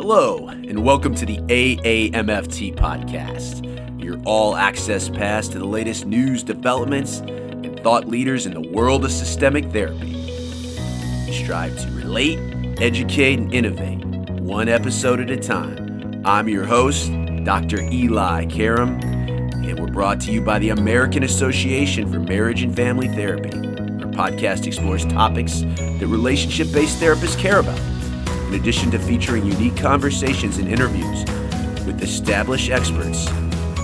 Hello, and welcome to the AAMFT podcast, your all-access pass to the latest news, developments, and thought leaders in the world of systemic therapy. We strive to relate, educate, and innovate, one episode at a time. I'm your host, Dr. Eli Karam, and we're brought to you by the American Association for Marriage and Family Therapy. Our podcast explores topics that relationship-based therapists care about. In addition to featuring unique conversations and interviews with established experts,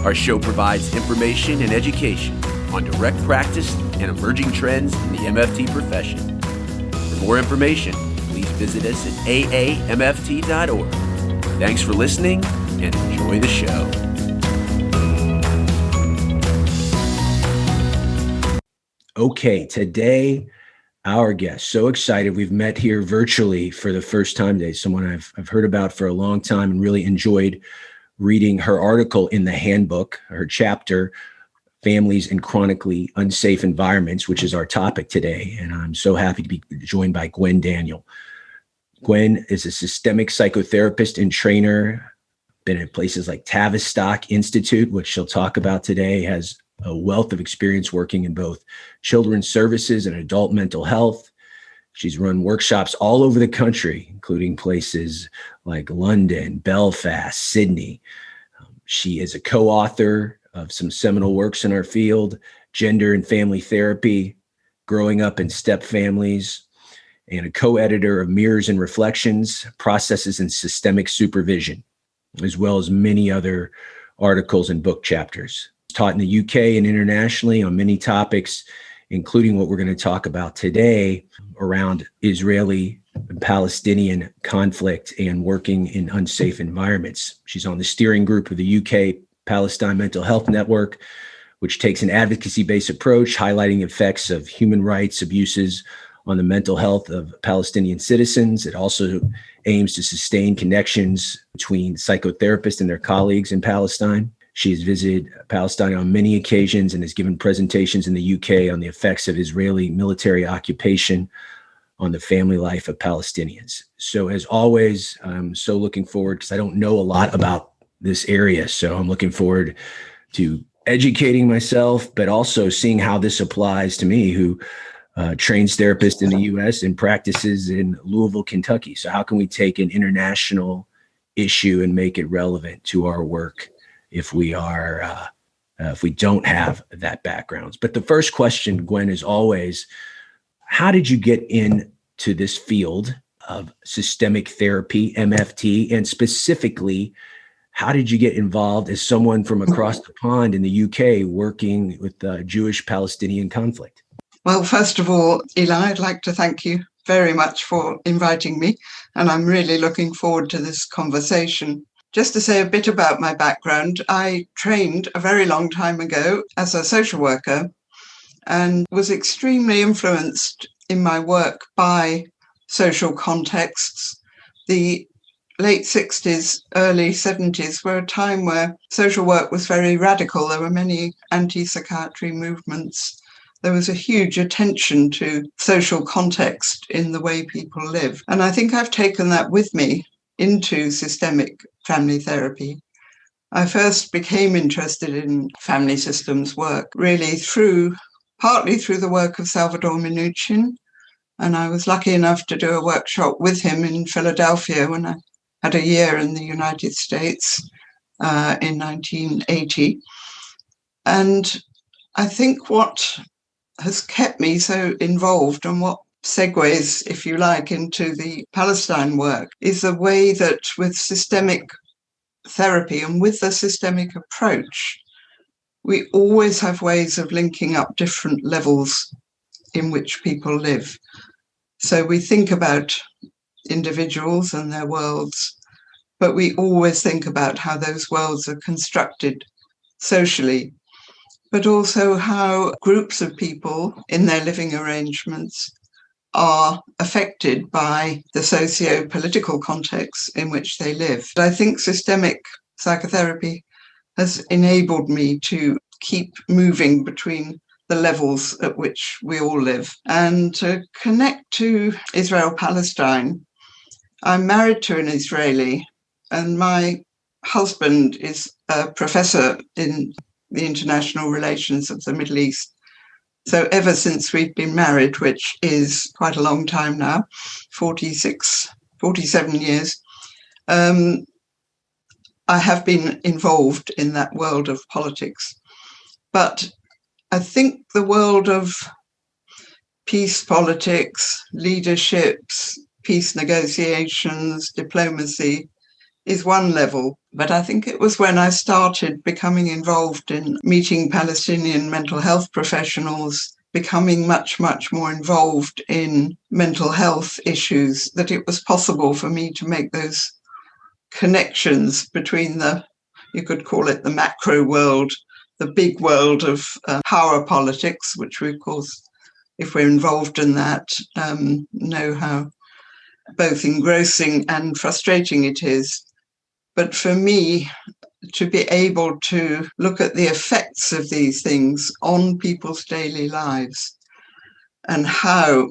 our show provides information and education on direct practice and emerging trends in the MFT profession. For more information, please visit us at aamft.org. Thanks for listening and enjoy the show. Okay, today, our guest, so excited. We've met here virtually for the first time today. Someone I've heard about for a long time and really enjoyed reading her article in the Handbook, her chapter, Families in Chronically Unsafe Environments, which is our topic today. And I'm so happy to be joined by Gwyn Daniel. Gwyn is a systemic psychotherapist and trainer, been at places like Tavistock Institute, which she'll talk about today, has a wealth of experience working in both children's services and adult mental health. She's run workshops all over the country, including places like London, Belfast, Sydney. She is a co-author of some seminal works in our field, Gender and Family Therapy, Growing Up in Step Families, and a co-editor of Mirrors and Reflections, Processes in Systemic Supervision, as well as many other articles and book chapters. Taught in the UK and internationally on many topics, including what we're going to talk about today around Israeli and Palestinian conflict and working in unsafe environments. She's on the steering group of the UK Palestine Mental Health Network, which takes an advocacy-based approach, highlighting effects of human rights abuses on the mental health of Palestinian citizens. It also aims to sustain connections between psychotherapists and their colleagues in Palestine. She has visited Palestine on many occasions and has given presentations in the UK on the effects of Israeli military occupation on the family life of Palestinians. So as always, I'm so looking forward because I don't know a lot about this area. So I'm looking forward to educating myself, but also seeing how this applies to me, who trains therapists in the US and practices in Louisville, Kentucky. So how can we take an international issue and make it relevant to our work if we don't have that background? But the first question, Gwyn, is always, how did you get into this field of systemic therapy, MFT, and specifically, how did you get involved as someone from across the pond in the UK working with the Jewish-Palestinian conflict? Well, first of all, Eli, I'd like to thank you very much for inviting me, and I'm really looking forward to this conversation. Just to say a bit about my background, I trained a very long time ago as a social worker and was extremely influenced in my work by social contexts. The late 60s, early 70s were a time where social work was very radical. There were many anti-psychiatry movements. There was a huge attention to social context in the way people live. And I think I've taken that with me into systemic family therapy. I first became interested in family systems work really partly through the work of Salvador Minuchin. And I was lucky enough to do a workshop with him in Philadelphia when I had a year in the United States in 1980. And I think what has kept me so involved and what segues, if you like, into the Palestine work is the way that with systemic therapy and with the systemic approach, we always have ways of linking up different levels in which people live. So we think about individuals and their worlds, but we always think about how those worlds are constructed socially, but also how groups of people in their living arrangements are affected by the socio-political context in which they live. I think systemic psychotherapy has enabled me to keep moving between the levels at which we all live. And to connect to Israel-Palestine, I'm married to an Israeli, And my husband is a professor in the international relations of the Middle East. So ever since we've been married, which is quite a long time now, 47 years, I have been involved in that world of politics. But I think the world of peace politics, leaderships, peace negotiations, diplomacy is one level. But I think it was when I started becoming involved in meeting Palestinian mental health professionals, becoming much, much more involved in mental health issues, that it was possible for me to make those connections between you could call it the macro world, the big world of power politics, which we, of course, if we're involved in that, know how both engrossing and frustrating it is. But for me, to be able to look at the effects of these things on people's daily lives and how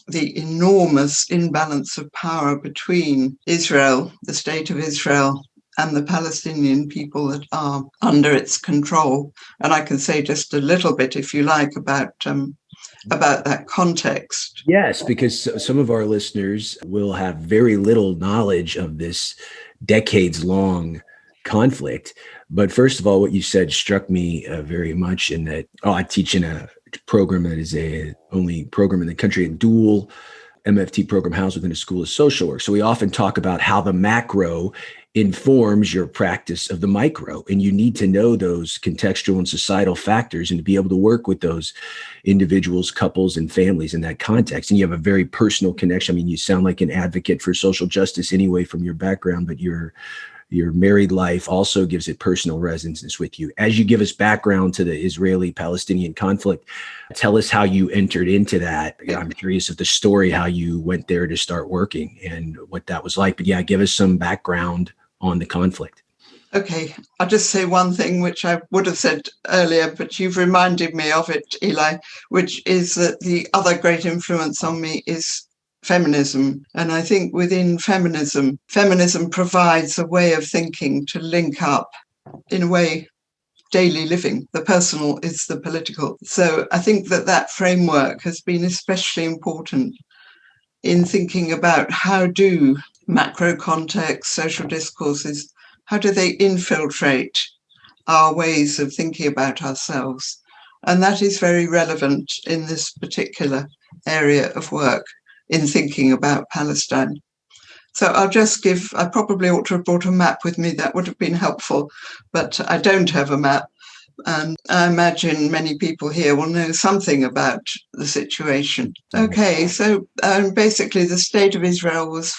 the enormous imbalance of power between Israel, the state of Israel, and the Palestinian people that are under its control. And I can say just a little bit, if you like, about that context. Yes, because some of our listeners will have very little knowledge of this decades-long conflict. But first of all, what you said struck me very much in that, I teach in a program that is the only program in the country, a dual MFT program housed within a school of social work. So we often talk about how the macro informs your practice of the micro, and you need to know those contextual and societal factors and to be able to work with those individuals, couples, and families in that context. And you have a very personal connection. I mean, you sound like an advocate for social justice anyway from your background, but your married life also gives it personal resonance with you. As you give us background to the Israeli-Palestinian conflict, tell us how you entered into that. I'm curious of the story, how you went there to start working and what that was like. But yeah, give us some background on the conflict. Okay, I'll just say one thing, which I would have said earlier, but you've reminded me of it, Eli, which is that the other great influence on me is feminism. And I think within feminism provides a way of thinking to link up, in a way, daily living. The personal is the political. So I think that framework has been especially important in thinking about how do macro contexts, social discourses, how do they infiltrate our ways of thinking about ourselves? And that is very relevant in this particular area of work, in thinking about Palestine. So I probably ought to have brought a map with me. That would have been helpful, but I don't have a map. And I imagine many people here will know something about the situation. Okay, so basically the State of Israel was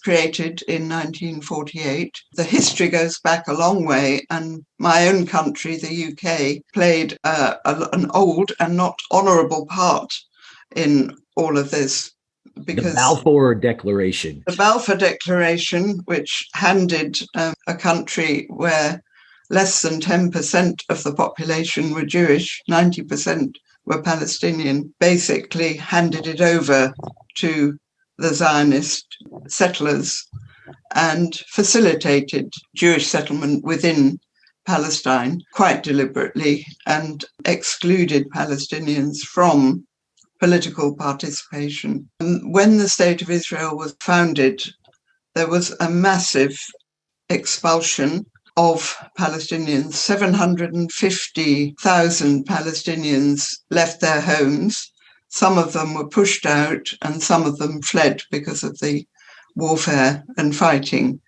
created in 1948. The history goes back a long way, and my own country, the UK, played an old and not honourable part in all of this. Because the Balfour Declaration. The Balfour Declaration, which handed a country where less than 10% of the population were Jewish, 90% were Palestinian, basically handed it over to the Zionist settlers and facilitated Jewish settlement within Palestine quite deliberately and excluded Palestinians from political participation. When the State of Israel was founded, there was a massive expulsion of Palestinians. 750,000 Palestinians left their homes. Some of them were pushed out and some of them fled because of the warfare and fighting.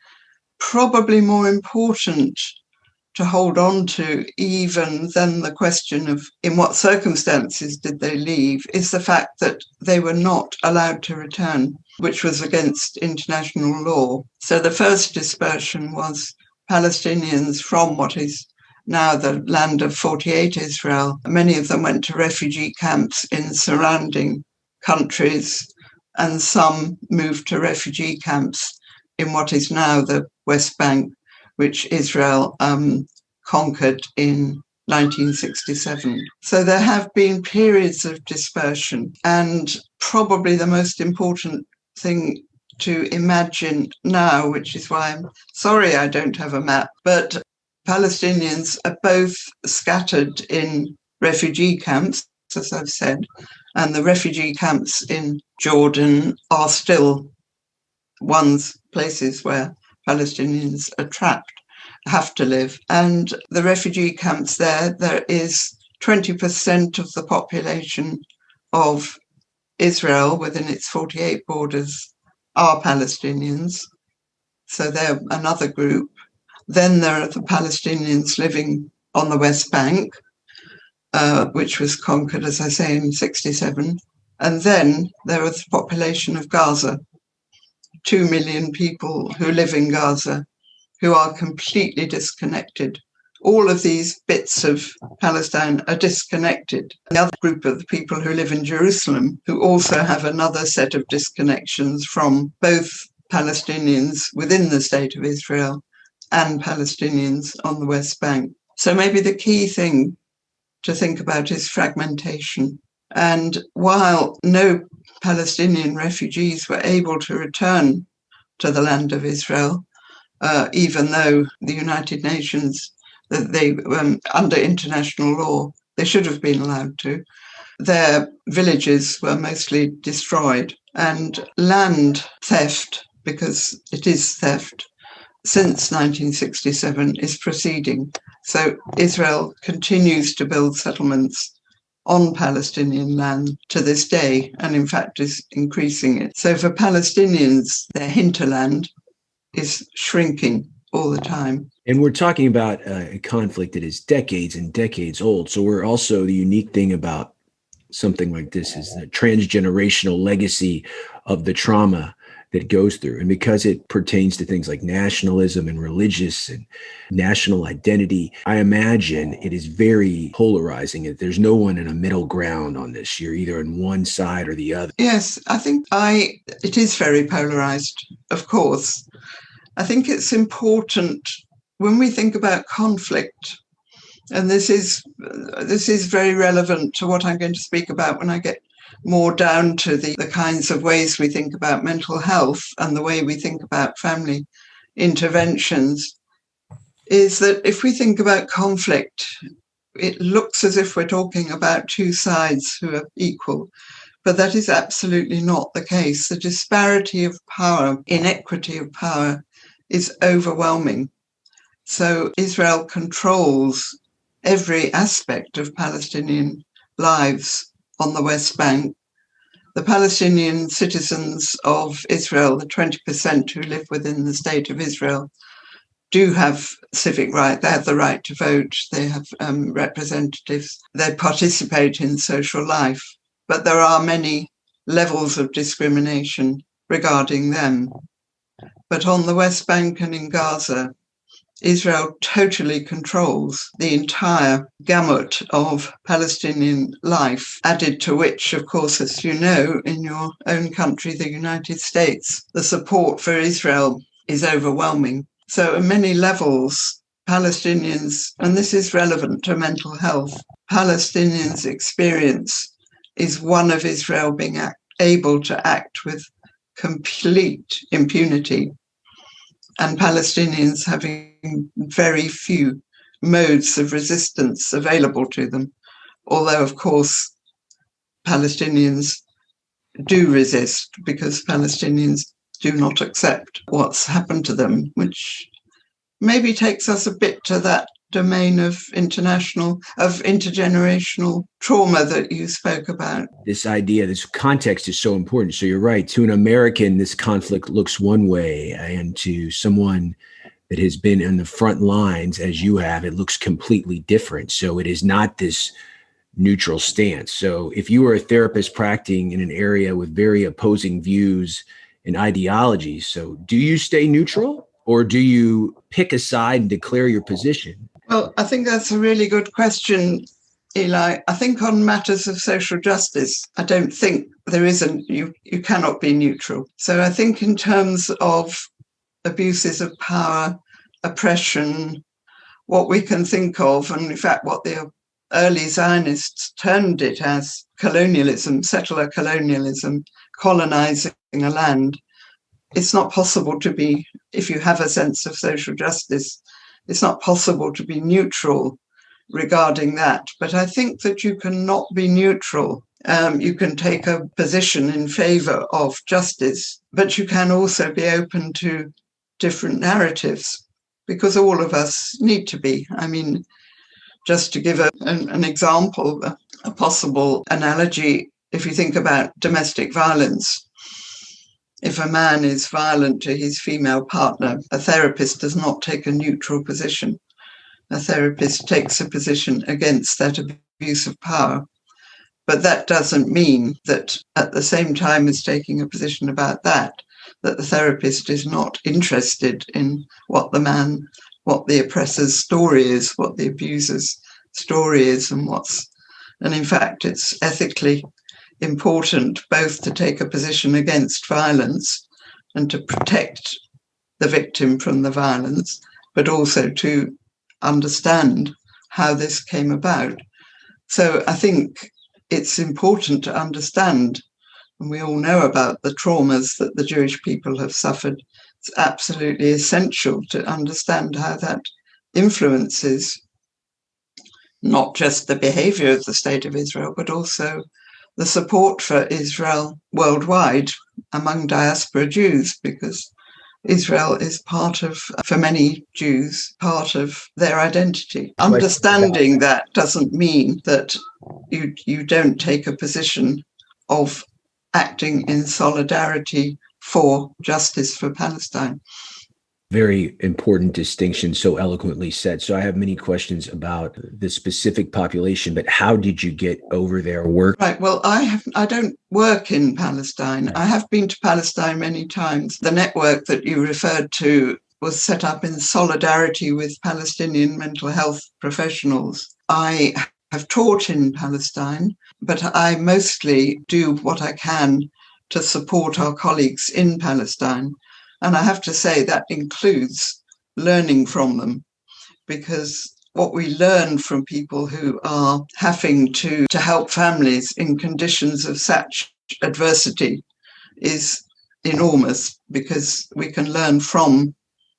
Probably more important to hold on to even than the question of in what circumstances did they leave is the fact that they were not allowed to return, which was against international law. So the first dispersion was Palestinians from what is now the land of 48 Israel. Many of them went to refugee camps in surrounding countries, and some moved to refugee camps in what is now the West Bank, which Israel conquered in 1967. So there have been periods of dispersion, and probably the most important thing to imagine now, which is why I'm sorry I don't have a map, but Palestinians are both scattered in refugee camps, as I've said, and the refugee camps in Jordan are still places where Palestinians are trapped, have to live. And the refugee camps there is 20% of the population of Israel within its 48 borders are Palestinians. So they're another group. Then there are the Palestinians living on the West Bank, which was conquered, as I say, in 1967. And then there is the population of Gaza, 2 million people who live in Gaza, who are completely disconnected. All of these bits of Palestine are disconnected. The other group of the people who live in Jerusalem, who also have another set of disconnections from both Palestinians within the state of Israel and Palestinians on the West Bank. So maybe the key thing to think about is fragmentation. And while no Palestinian refugees were able to return to the land of Israel, even though the United Nations, under international law, they should have been allowed to, their villages were mostly destroyed. And land theft, because it is theft, since 1967 is proceeding. So Israel continues to build settlements on Palestinian land to this day, and in fact is increasing it. So for Palestinians, their hinterland is shrinking all the time. And we're talking about a conflict that is decades and decades old. So we're also, the unique thing about something like this is the transgenerational legacy of the trauma that goes through. And because it pertains to things like nationalism and religious and national identity, I imagine it is very polarizing. There's no one in a middle ground on this. You're either on one side or the other. Yes, I think it is very polarized, of course. I think it's important when we think about conflict, and this is very relevant to what I'm going to speak about when I get more down to the kinds of ways we think about mental health and the way we think about family interventions, is that if we think about conflict, it looks as if we're talking about two sides who are equal, but that is absolutely not the case. The disparity of power, inequity of power is overwhelming. So Israel controls every aspect of Palestinian lives on the West Bank. The Palestinian citizens of Israel, the 20% who live within the state of Israel, do have civic right. They have the right to vote. They have representatives. They participate in social life. But there are many levels of discrimination regarding them. But on the West Bank and in Gaza, Israel totally controls the entire gamut of Palestinian life, added to which, of course, as you know, in your own country, the United States, the support for Israel is overwhelming. So at many levels, Palestinians, and this is relevant to mental health, Palestinians' experience is one of Israel being able to act with complete impunity, and Palestinians having very few modes of resistance available to them. Although, of course, Palestinians do resist because Palestinians do not accept what's happened to them, which maybe takes us a bit to that domain of intergenerational trauma that you spoke about. This idea, this context is so important. So you're right. To an American, this conflict looks one way, and to someone that has been in the front lines, as you have, it looks completely different. So it is not this neutral stance. So if you were a therapist practicing in an area with very opposing views and ideologies, so do you stay neutral or do you pick a side and declare your position? Well, I think that's a really good question, Eli. I think on matters of social justice, I don't think you cannot be neutral. So I think in terms of abuses of power, oppression, what we can think of, and in fact what the early Zionists termed it as colonialism, settler colonialism, colonizing a land, it's not possible to be, if you have a sense of social justice, it's not possible to be neutral regarding that. But I think that you cannot be neutral. You can take a position in favor of justice, but you can also be open to different narratives, because all of us need to be. I mean, just to give an example, a possible analogy, if you think about domestic violence, if a man is violent to his female partner, a therapist does not take a neutral position. A therapist takes a position against that abuse of power. But that doesn't mean that at the same time as taking a position about that the therapist is not interested in what the oppressor's story is, what the abuser's story is, and in fact, it's ethically important both to take a position against violence and to protect the victim from the violence, but also to understand how this came about. So I think it's important to understand, and we all know about the traumas that the Jewish people have suffered. It's absolutely essential to understand how that influences not just the behavior of the State of Israel, but also the support for Israel worldwide among diaspora Jews, because Israel is part of, for many Jews, part of their identity. Understanding that doesn't mean that you don't take a position of acting in solidarity for justice for Palestine. Very important distinction, so eloquently said. So I have many questions about the specific population, but how did you get over there, work? Right, well, I don't work in Palestine. I have been to Palestine many times. The network that you referred to was set up in solidarity with Palestinian mental health professionals. I have taught in Palestine, but I mostly do what I can to support our colleagues in Palestine. And I have to say that includes learning from them, because what we learn from people who are having to help families in conditions of such adversity is enormous, because we can learn from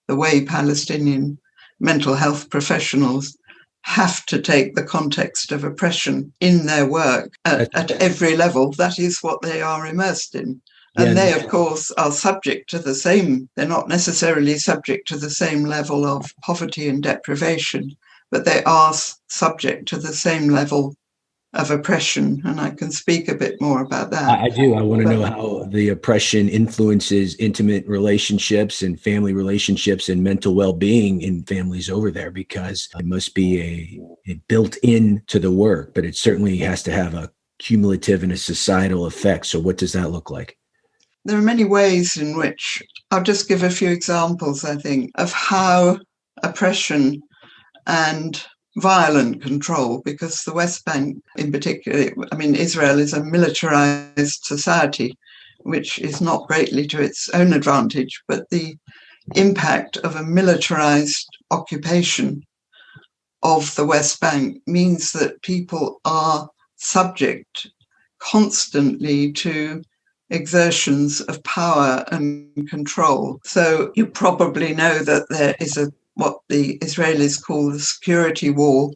the way Palestinian mental health professionals have to take the context of oppression in their work at every level. That is what they are immersed in. And they, of course, are subject to the same, they're not necessarily subject to the same level of poverty and deprivation, but they are subject to the same level of oppression. And I can speak a bit more about that. I do. I want to know how the oppression influences intimate relationships and family relationships and mental well-being in families over there, because it must be a built in to the work, but it certainly has to have a cumulative and a societal effect. So what does that look like? There are many ways in which, I'll just give a few examples, I think, of how oppression and violent control, because the West Bank in particular, I mean, Israel is a militarized society, which is not greatly to its own advantage, but the impact of a militarized occupation of the West Bank means that people are subject constantly to exertions of power and control. So you probably know that there is what the Israelis call the security wall,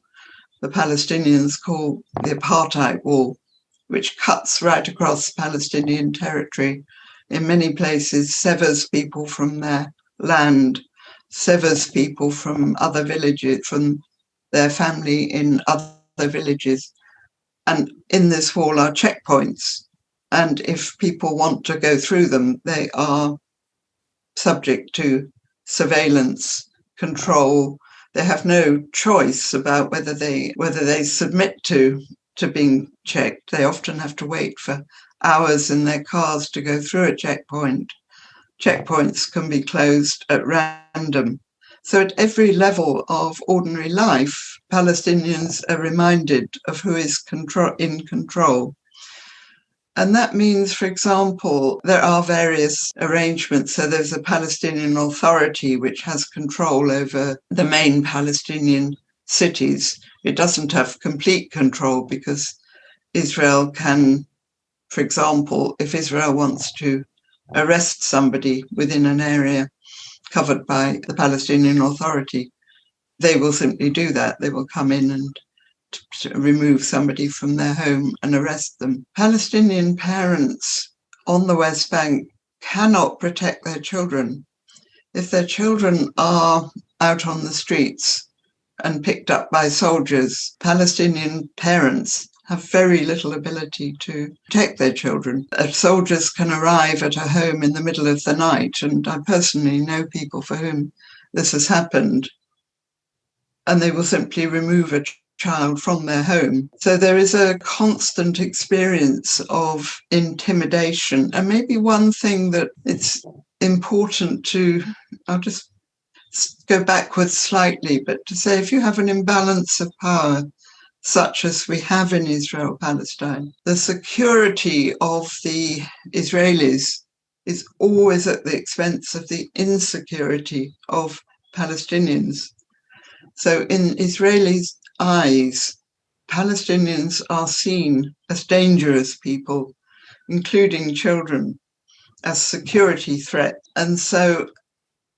the Palestinians call the apartheid wall, which cuts right across Palestinian territory, in many places severs people from their land, severs people from other villages, from their family in other villages. And in this wall are checkpoints. And if people want to go through them, they are subject to surveillance, control. They have no choice about whether they submit to being checked. They often have to wait for hours in their cars to go through a checkpoint. Checkpoints can be closed at random. So at every level of ordinary life, Palestinians are reminded of who is in control. And that means, for example, there are various arrangements. So there's a Palestinian Authority which has control over the main Palestinian cities. It doesn't have complete control, because Israel can, for example, if Israel wants to arrest somebody within an area covered by the Palestinian Authority, they will simply do that. They will come in and to remove somebody from their home and arrest them. Palestinian parents on the West Bank cannot protect their children. If their children are out on the streets and picked up by soldiers, Palestinian parents have very little ability to protect their children. Soldiers can arrive at a home in the middle of the night, and I personally know people for whom this has happened, and they will simply remove a child from their home. So there is a constant experience of intimidation. And maybe one thing that it's important to, I'll just go backwards slightly, but to say if you have an imbalance of power, such as we have in Israel-Palestine, the security of the Israelis is always at the expense of the insecurity of Palestinians. So in Israelis' eyes, Palestinians are seen as dangerous people, including children, as security threat. And so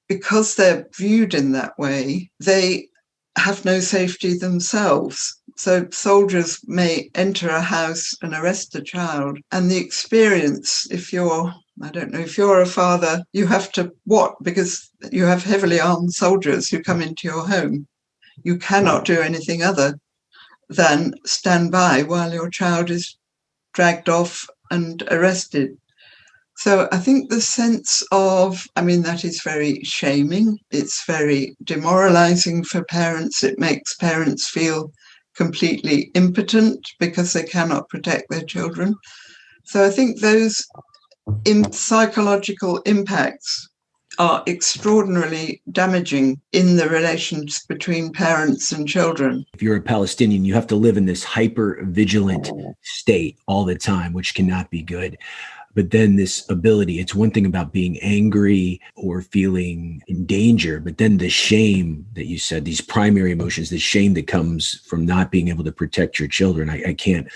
because they're viewed in that way, they have no safety themselves. So soldiers may enter a house and arrest a child. And the experience, if you're a father, you have to what? Because you have heavily armed soldiers who come into your home. You cannot do anything other than stand by while your child is dragged off and arrested. So I think the sense of, that is very shaming. It's very demoralizing for parents. It makes parents feel completely impotent because they cannot protect their children. So I think those psychological impacts are extraordinarily damaging in the relations between parents and children. If you're a Palestinian, you have to live in this hyper vigilant state all the time, which cannot be good. But then this ability, it's one thing about being angry or feeling in danger, but then the shame that you said, these primary emotions, the shame that comes from not being able to protect your children. I can't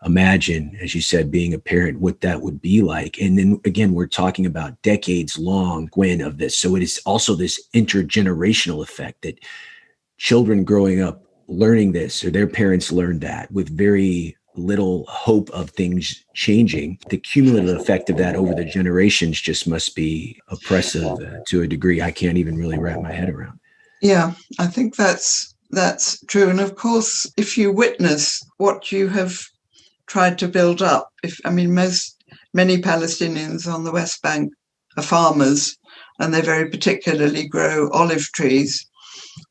imagine, as you said, being a parent, what that would be like. And then again, we're talking about decades long, Gwyn, of this. So it is also this intergenerational effect that children growing up learning this, or their parents learned that with very little hope of things changing. The cumulative effect of that over the generations just must be oppressive to a degree I can't even really wrap my head around. Yeah, I think that's true. And of course, if you witness what you have tried to build up, many Palestinians on the West Bank are farmers, and they very particularly grow olive trees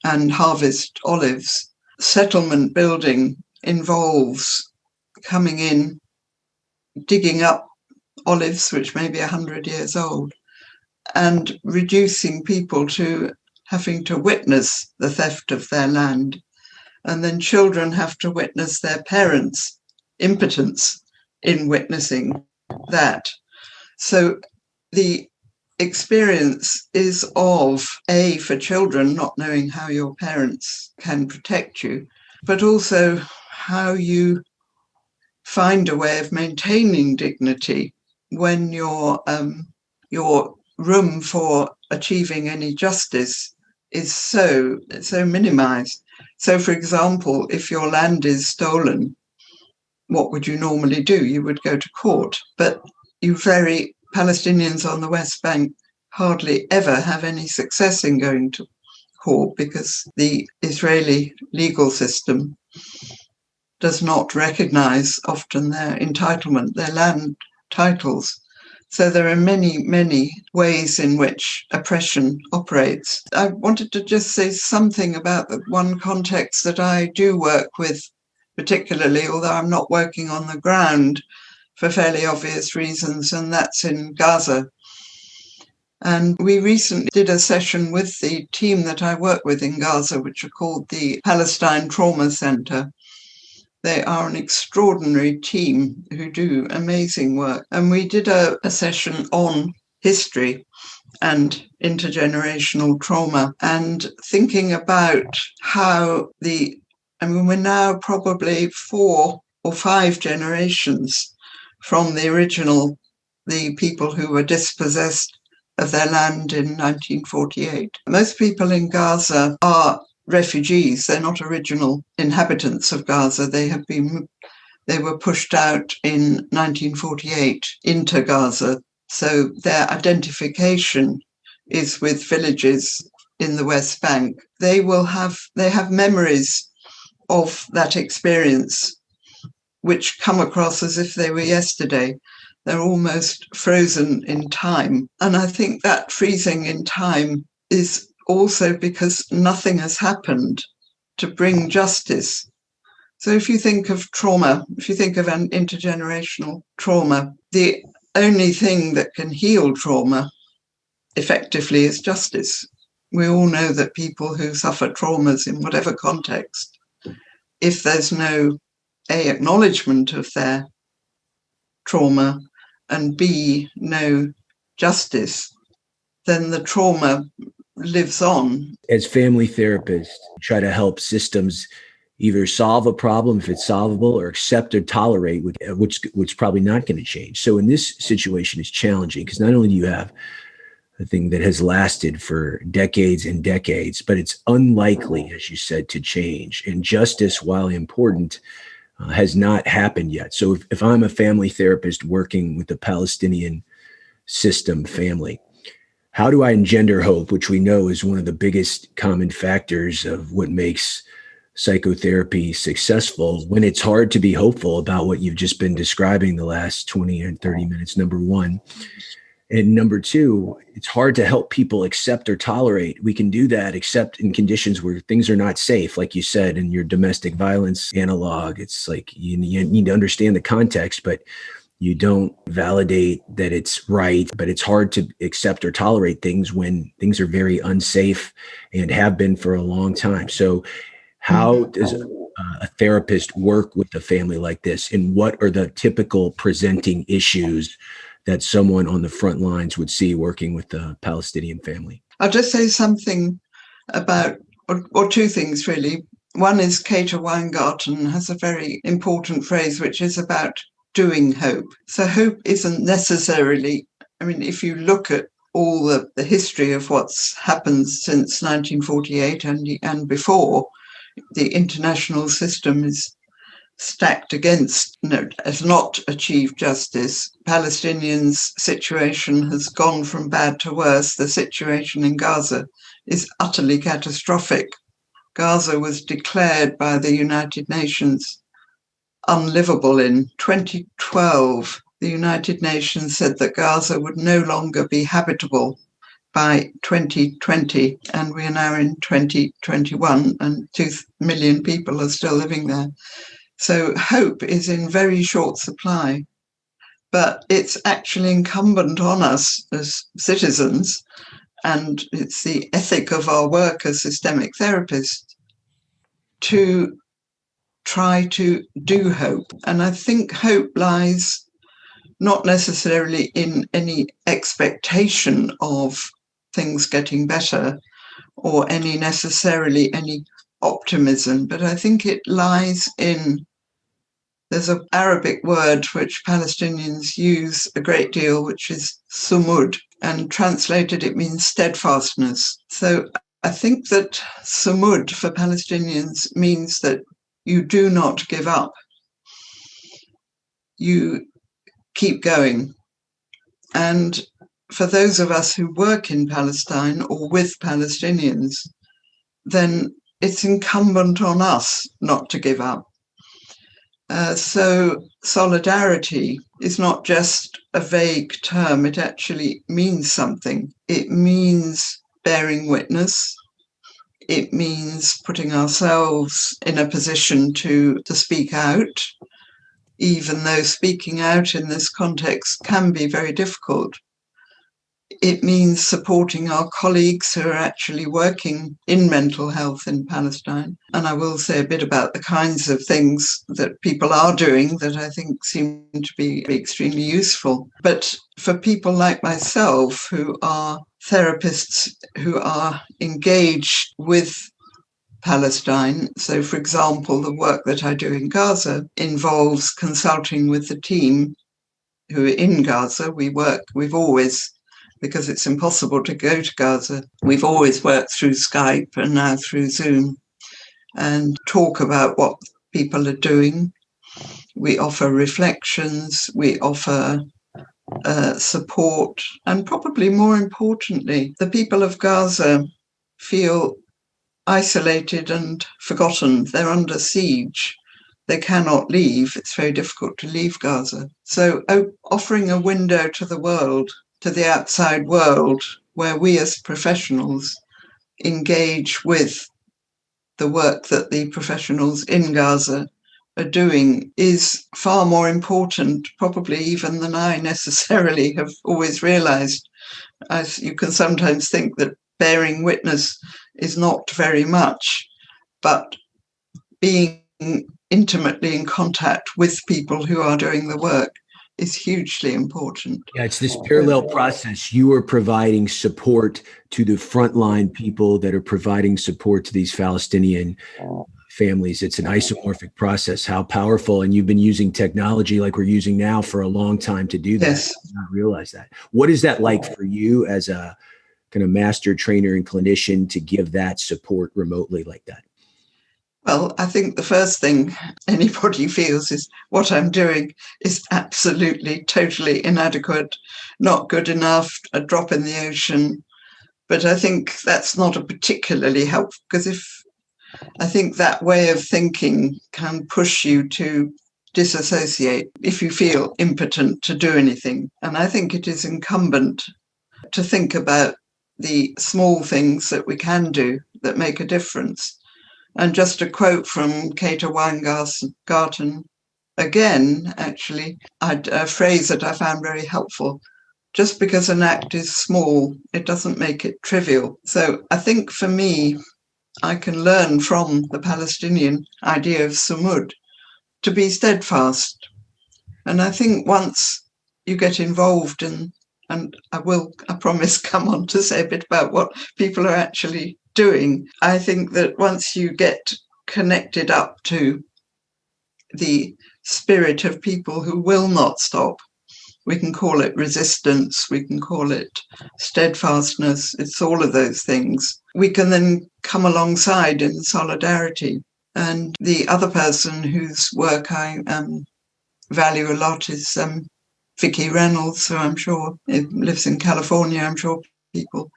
and harvest olives. Settlement building involves coming in, digging up olives, which may be 100 years old, and reducing people to having to witness the theft of their land. And then children have to witness their parents' impotence in witnessing that. So the experience is of, for children, not knowing how your parents can protect you, but also how you find a way of maintaining dignity when your room for achieving any justice is so minimized. So, for example, if your land is stolen, what would you normally do? You would go to court. But Palestinians on the West Bank hardly ever have any success in going to court because the Israeli legal system does not recognize often their entitlement, their land titles. So there are many, many ways in which oppression operates. I wanted to just say something about the one context that I do work with particularly, although I'm not working on the ground for fairly obvious reasons, and that's in Gaza. And we recently did a session with the team that I work with in Gaza, which are called the Palestine Trauma Center. They are an extraordinary team who do amazing work. And we did a session on history and intergenerational trauma and thinking about how we're now probably 4 or 5 generations from the original the people who were dispossessed of their land in 1948. Most people in Gaza are refugees. They're not original inhabitants of Gaza. They were pushed out in 1948 into Gaza. So their identification is with villages in the West Bank. They have memories of that experience which come across as if they were yesterday. They're almost frozen in time. And I think that freezing in time is also because nothing has happened to bring justice. So if you think of trauma, if you think of an intergenerational trauma, the only thing that can heal trauma effectively is justice. We all know that people who suffer traumas in whatever context, if there's no A, acknowledgement of their trauma, and B, no justice, then the trauma lives on. As family therapists, try to help systems either solve a problem if it's solvable, or accept or tolerate, which probably not going to change. So in this situation, it's challenging because not only do you have a thing that has lasted for decades and decades, but it's unlikely, as you said, to change. And justice, while important, has not happened yet. So if I'm a family therapist working with the Palestinian system family, how do I engender hope, which we know is one of the biggest common factors of what makes psychotherapy successful, when it's hard to be hopeful about what you've just been describing the last 20 and 30 minutes, number one. And number two, it's hard to help people accept or tolerate. We can do that except in conditions where things are not safe. Like you said, in your domestic violence analog, it's like you need to understand the context, but you don't validate that it's right. But it's hard to accept or tolerate things when things are very unsafe and have been for a long time. So how does a therapist work with a family like this? And what are the typical presenting issues that someone on the front lines would see working with the Palestinian family? I'll just say something about, or two things really. One is Kate Weingarten has a very important phrase, which is about doing hope. So hope isn't necessarily, if you look at all the history of what's happened since 1948 and before, the international system is stacked against, has not achieved justice. Palestinians' situation has gone from bad to worse. The situation in Gaza is utterly catastrophic. Gaza was declared by the United Nations unlivable in 2012. The United Nations said that Gaza would no longer be habitable by 2020, and we are now in 2021, and 2 million people are still living there. So hope is in very short supply, but it's actually incumbent on us as citizens, and it's the ethic of our work as systemic therapists, to try to do hope. And I think hope lies not necessarily in any expectation of things getting better or any optimism, but I think it lies in, there's an Arabic word which Palestinians use a great deal, which is sumud, and translated it means steadfastness. So I think that sumud for Palestinians means that you do not give up. You keep going. And for those of us who work in Palestine or with Palestinians, then it's incumbent on us not to give up. So solidarity is not just a vague term, it actually means something. It means bearing witness. It means putting ourselves in a position to speak out, even though speaking out in this context can be very difficult. It means supporting our colleagues who are actually working in mental health in Palestine. And I will say a bit about the kinds of things that people are doing that I think seem to be extremely useful. But for people like myself, who are therapists who are engaged with Palestine, so for example, the work that I do in Gaza involves consulting with the team who are in Gaza. We've always, because it's impossible to go to Gaza, we've always worked through Skype and now through Zoom and talk about what people are doing. We offer reflections, we offer support, and probably more importantly, the people of Gaza feel isolated and forgotten. They're under siege. They cannot leave. It's very difficult to leave Gaza. So offering a window to the world, to the outside world, where we as professionals engage with the work that the professionals in Gaza are doing, is far more important, probably even than I necessarily have always realized. As you can sometimes think that bearing witness is not very much, but being intimately in contact with people who are doing the work is hugely important. Yeah, it's this parallel process. You are providing support to the frontline people that are providing support to these Palestinian families. It's an isomorphic process. How powerful. And you've been using technology like we're using now for a long time to do that. Yes. I did not realize that. What is that like for you as a kind of master trainer and clinician to give that support remotely like that? Well, I think the first thing anybody feels is what I'm doing is absolutely, totally inadequate, not good enough, a drop in the ocean. But I think that's not a particularly helpful, because I think that way of thinking can push you to disassociate if you feel impotent to do anything. And I think it is incumbent to think about the small things that we can do that make a difference. And just a quote from Kata Weingarten, again, actually, a phrase that I found very helpful. Just because an act is small, it doesn't make it trivial. So I think for me, I can learn from the Palestinian idea of sumud to be steadfast. And I think once you get involved in, and I promise, come on to say a bit about what people are actually doing. I think that once you get connected up to the spirit of people who will not stop, we can call it resistance, we can call it steadfastness, it's all of those things. We can then come alongside in solidarity. And the other person whose work I value a lot is Vicki Reynolds, who I'm sure lives in California. I'm sure people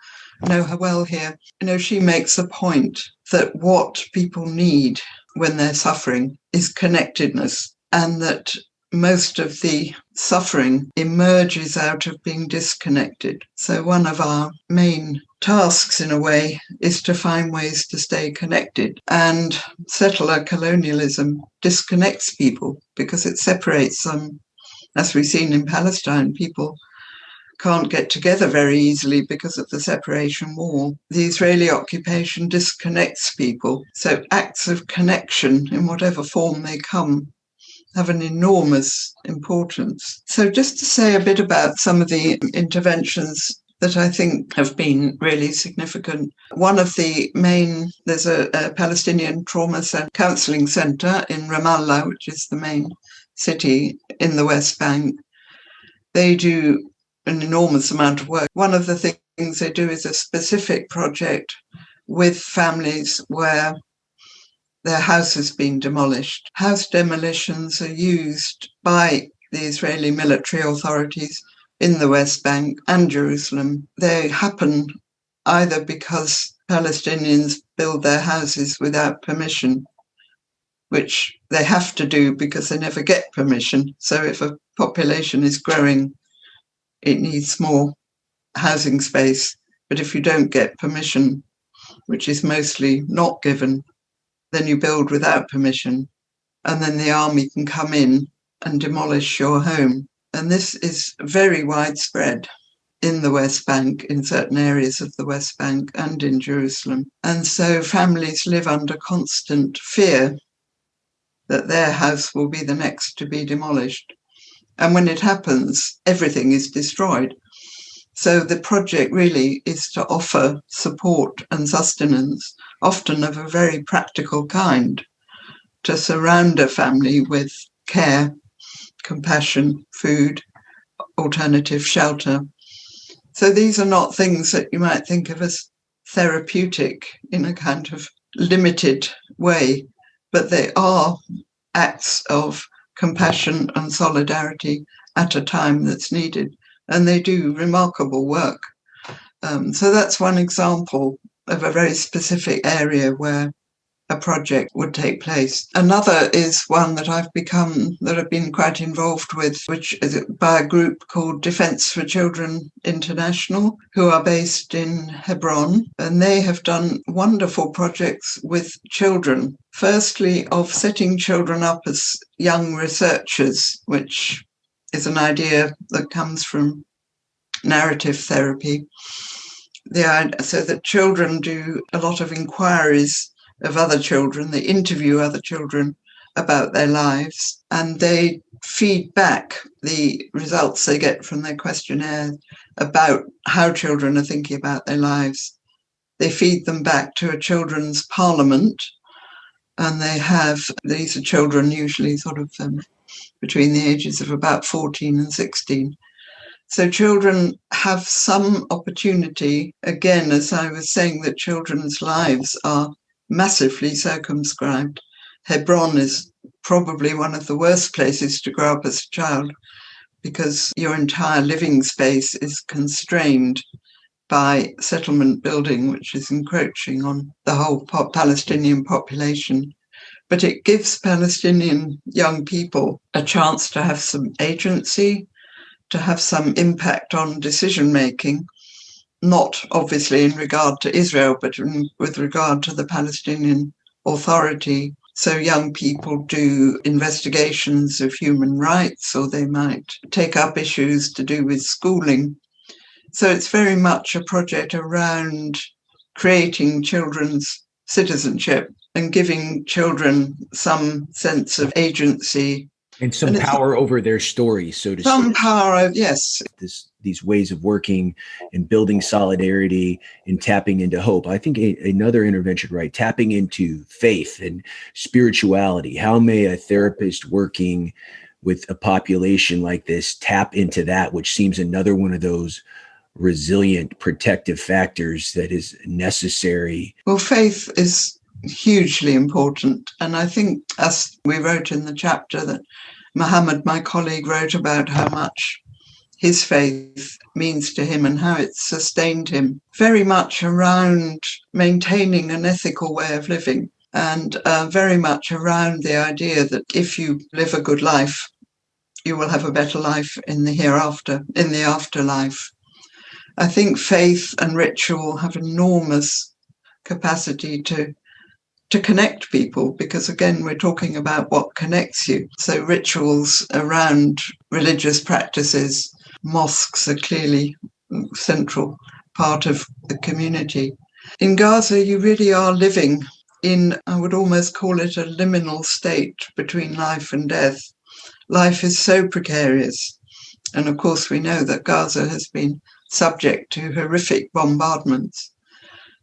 know her well here. You know, she makes a point that what people need when they're suffering is connectedness, and that most of the suffering emerges out of being disconnected. So one of our main tasks, in a way, is to find ways to stay connected. And settler colonialism disconnects people because it separates them. As we've seen in Palestine, people can't get together very easily because of the separation wall. The Israeli occupation disconnects people. So acts of connection, in whatever form they come, have an enormous importance. So just to say a bit about some of the interventions that I think have been really significant. One of the main, there's a Palestinian trauma counselling centre in Ramallah, which is the main city in the West Bank. They do an enormous amount of work. One of the things they do is a specific project with families where their house has been demolished. House demolitions are used by the Israeli military authorities in the West Bank and Jerusalem. They happen either because Palestinians build their houses without permission, which they have to do because they never get permission. So if a population is growing, it needs more housing space. But if you don't get permission, which is mostly not given, then you build without permission. And then the army can come in and demolish your home. And this is very widespread in the West Bank, in certain areas of the West Bank and in Jerusalem. And so families live under constant fear that their house will be the next to be demolished. And when it happens, everything is destroyed. So the project really is to offer support and sustenance, often of a very practical kind, to surround a family with care, compassion, food, alternative shelter. So these are not things that you might think of as therapeutic in a kind of limited way, but they are acts of compassion and solidarity at a time that's needed, and they do remarkable work. So that's one example of a very specific area where a project would take place. Another is one that I've been quite involved with, which is by a group called Defence for Children International, who are based in Hebron, and they have done wonderful projects with children. Firstly, of setting children up as young researchers, which is an idea that comes from narrative therapy. So that children do a lot of inquiries of other children, they interview other children about their lives, and they feed back the results they get from their questionnaire about how children are thinking about their lives. They feed them back to a children's parliament, and these are children usually sort of between the ages of about 14 and 16. So children have some opportunity, again, as I was saying, that children's lives are massively circumscribed. Hebron is probably one of the worst places to grow up as a child because your entire living space is constrained by settlement building, which is encroaching on the whole Palestinian population. But it gives Palestinian young people a chance to have some agency, to have some impact on decision making, not obviously in regard to Israel, but with regard to the Palestinian Authority. So young people do investigations of human rights, or they might take up issues to do with schooling. So it's very much a project around creating children's citizenship and giving children some sense of agency. And some power over their stories, so to speak. Some power, yes. These ways of working and building solidarity and tapping into hope. I think another intervention, right? Tapping into faith and spirituality. How may a therapist working with a population like this tap into that, which seems another one of those resilient protective factors that is necessary? Well, faith is hugely important. And I think, as we wrote in the chapter that Mohammed, my colleague, wrote about how much his faith means to him and how it's sustained him, very much around maintaining an ethical way of living, and very much around the idea that if you live a good life, you will have a better life in the hereafter, in the afterlife. I think faith and ritual have enormous capacity to connect people, because again, we're talking about what connects you. So rituals around religious practices, mosques are clearly a central part of the community. In Gaza, you really are living in, I would almost call it a liminal state between life and death. Life is so precarious. And of course, we know that Gaza has been subject to horrific bombardments.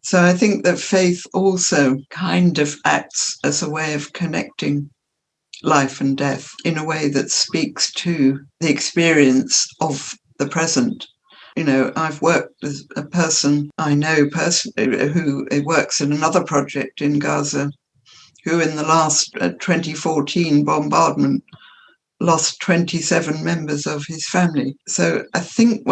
So I think that faith also kind of acts as a way of connecting life and death in a way that speaks to the experience of the present. You know, I've worked with a person I know personally who works in another project in Gaza, who in the last 2014 bombardment lost 27 members of his family. So I think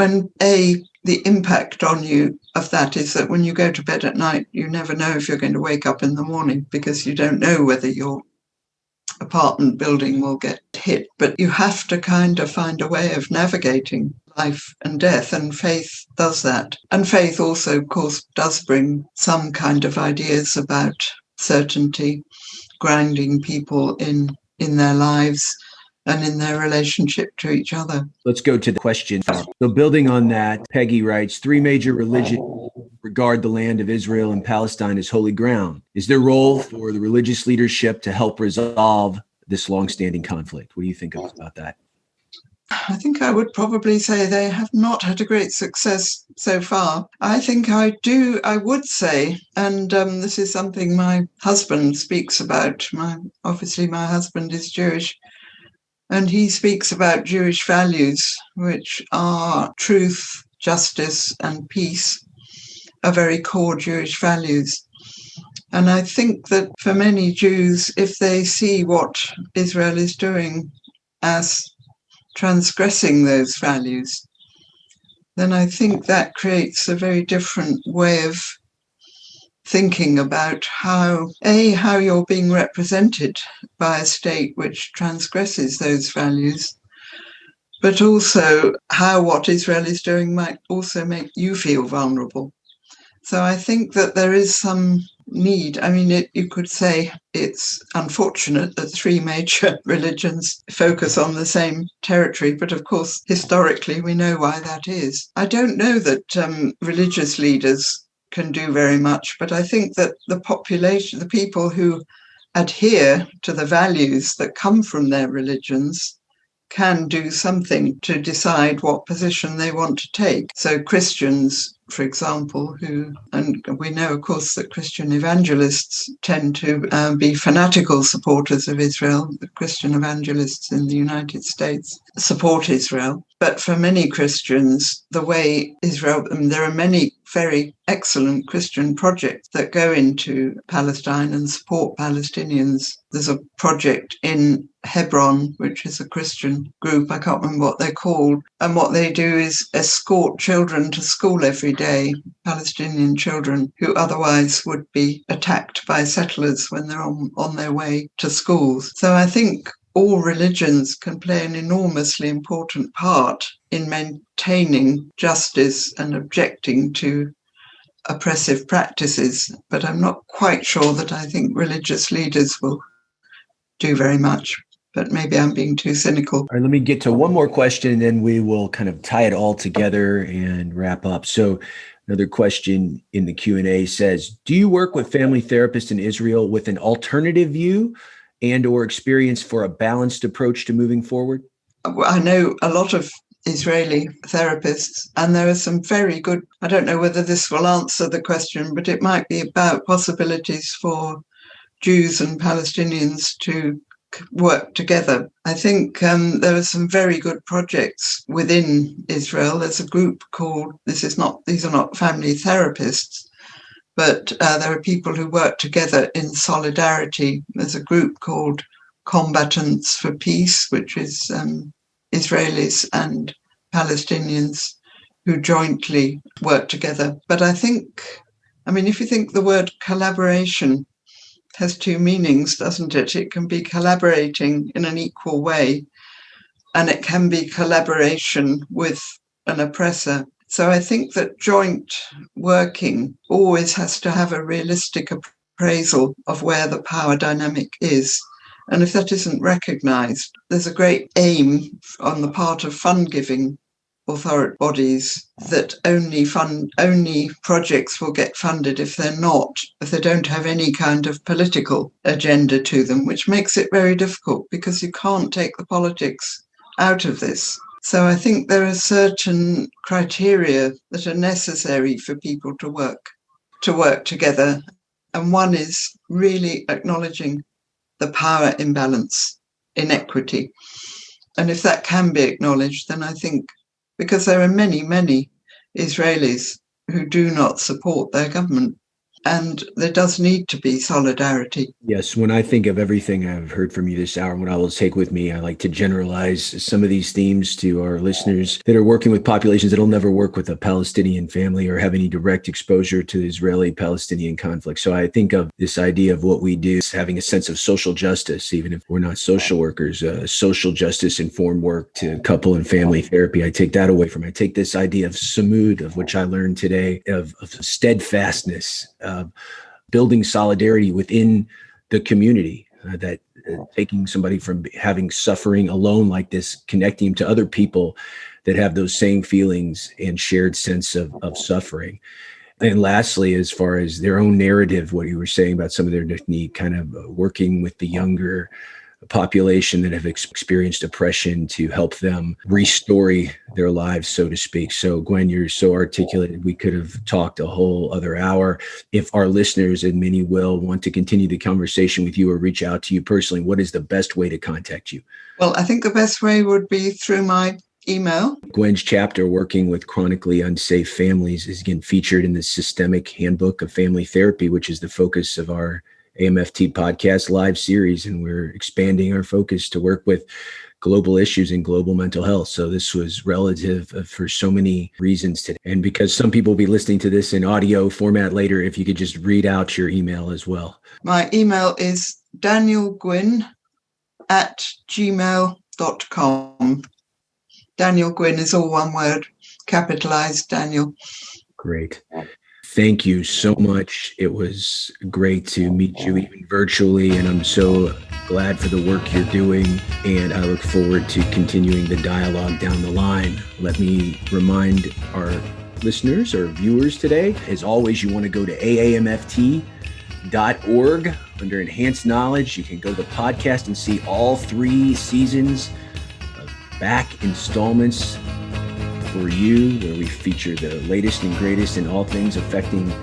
the impact on you of that is that when you go to bed at night, you never know if you're going to wake up in the morning, because you don't know whether your apartment building will get hit. But you have to kind of find a way of navigating life and death, and faith does that. And faith also, of course, does bring some kind of ideas about certainty, grounding people in their lives and in their relationship to each other. Let's go to the question. So building on that, Peggy writes, 3 major religions regard the land of Israel and Palestine as holy ground. Is there a role for the religious leadership to help resolve this longstanding conflict? What do you think about that? I think I would probably say they have not had a great success so far. I think I would say, and this is something my husband speaks about. Obviously my husband is Jewish. And he speaks about Jewish values, which are truth, justice, and peace, are very core Jewish values. And I think that for many Jews, if they see what Israel is doing as transgressing those values, then I think that creates a very different way of thinking about how you're being represented by a state which transgresses those values, but also how what Israel is doing might also make you feel vulnerable. So I think that there is some need. I mean, you could say it's unfortunate that three major religions focus on the same territory, but of course, historically, we know why that is. I don't know that religious leaders can do very much, but I think that the population, the people who adhere to the values that come from their religions, can do something to decide what position they want to take. So Christians, for example, and we know, of course, that Christian evangelists tend to be fanatical supporters of Israel. The Christian evangelists in the United States support Israel. But for many Christians, the way Israel, there are many very excellent Christian projects that go into Palestine and support Palestinians. There's a project in Hebron, which is a Christian group, I can't remember what they're called, and what they do is escort children to school every day, Palestinian children who otherwise would be attacked by settlers when they're on their way to schools. So I think all religions can play an enormously important part in maintaining justice and objecting to oppressive practices, but I'm not quite sure that I think religious leaders will do very much. But maybe I'm being too cynical. All right, let me get to one more question, and then we will kind of tie it all together and wrap up. So another question in the Q&A says, do you work with family therapists in Israel with an alternative view and or experience for a balanced approach to moving forward? I know a lot of Israeli therapists, and there are some very good, I don't know whether this will answer the question, but it might be about possibilities for Jews and Palestinians to work together. I think there are some very good projects within Israel. There's a group called, these are not family therapists, but there are people who work together in solidarity. There's a group called Combatants for Peace, which is Israelis and Palestinians who jointly work together. But I think, if you think the word collaboration has two meanings, doesn't it? It can be collaborating in an equal way, and it can be collaboration with an oppressor. So I think that joint working always has to have a realistic appraisal of where the power dynamic is. And if that isn't recognized, there's a great aim on the part of fund-giving authority bodies that only projects will get funded if they don't have any kind of political agenda to them, which makes it very difficult because you can't take the politics out of this. So I think there are certain criteria that are necessary for people to work together. And one is really acknowledging the power imbalance, inequity. And if that can be acknowledged, then I think, because there are many, many Israelis who do not support their government, and there does need to be solidarity. Yes, when I think of everything I've heard from you this hour, what I will take with me, I like to generalize some of these themes to our listeners that are working with populations that'll never work with a Palestinian family or have any direct exposure to the Israeli-Palestinian conflict. So I think of this idea of what we do as having a sense of social justice, even if we're not social workers, social justice informed work to couple and family therapy. I take that away from it. I take this idea of samud, of which I learned today, of steadfastness, building solidarity within the community, that taking somebody from having suffering alone like this, connecting them to other people that have those same feelings and shared sense of suffering. And lastly, as far as their own narrative, what you were saying about some of their technique, kind of working with the younger population that have experienced oppression to help them restory their lives, so to speak. So Gwyn, you're so articulated. We could have talked a whole other hour. If our listeners, and many will, want to continue the conversation with you or reach out to you personally, what is the best way to contact you? Well, I think the best way would be through my email. Gwyn's chapter, Working with Chronically Unsafe Families, is again featured in the Systemic Handbook of Family Therapy, which is the focus of our AAMFT podcast live series. And we're expanding our focus to work with global issues in global mental health. So this was relative for so many reasons today. And because some people will be listening to this in audio format later, if you could just read out your email as well. My email is danielgwyn@gmail.com. Daniel Gwyn is all one word, capitalized Daniel. Great. Thank you so much. It was great to meet you even virtually, and I'm so glad for the work you're doing, and I look forward to continuing the dialogue down the line. Let me remind our listeners or viewers today, as always, you want to go to AAMFT.org under Enhanced Knowledge. You can go to the podcast and see all 3 seasons of back installments for you, where we feature the latest and greatest in all things affecting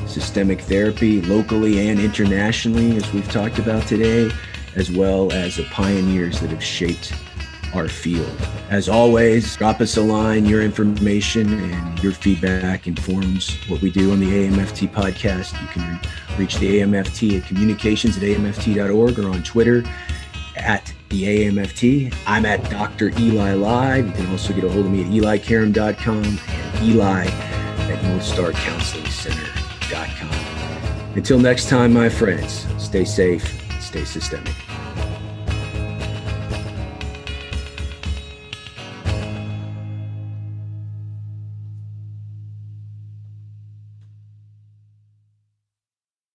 systemic therapy locally and internationally, as we've talked about today, as well as the pioneers that have shaped our field. As always, drop us a line. Your information and your feedback informs what we do on the AAMFT podcast. You can reach the AAMFT at communications@aamft.org or on Twitter at the AAMFT. I'm at Dr. Eli Live. You can also get a hold of me at elikaram.com and Eli at NorthStarCounselingCenter.com. Until next time, my friends, stay safe, stay systemic.